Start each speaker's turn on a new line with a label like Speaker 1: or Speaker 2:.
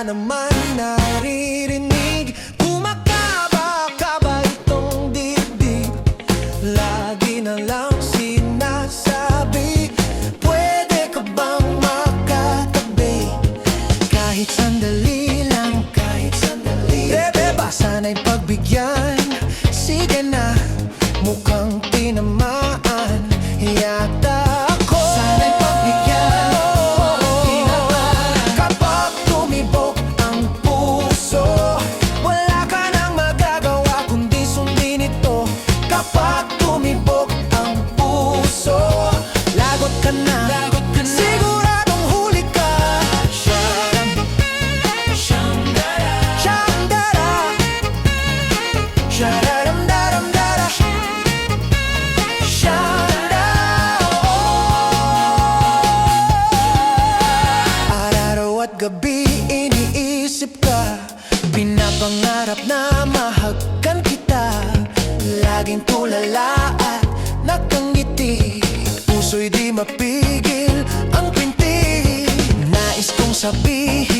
Speaker 1: naman naririnig? Kumakaba-kaba itong dibdib, lagi na lang sinasabi, pwede ka bang makatabi? Kahit sandali lang, kahit sandali. Bebe, ba sana'y pagbigyan? Sige na, mukhang tinamaan yata ako. Sana'y pagbigyan, tinamaan. Kapag tumibok ang puso, wala ka nang magagawa kundi sundin ito. Kapag tumibok ang puso, lagot ka na, siguradong huli ka. Shandara, shararamdaramdara, Shanda. Araw at gabi iniisip ka, pinapangarap na mahagkan kita. Laging tulala at nakangiti, puso'y di mapigil ang pinti. Nais kong sabihin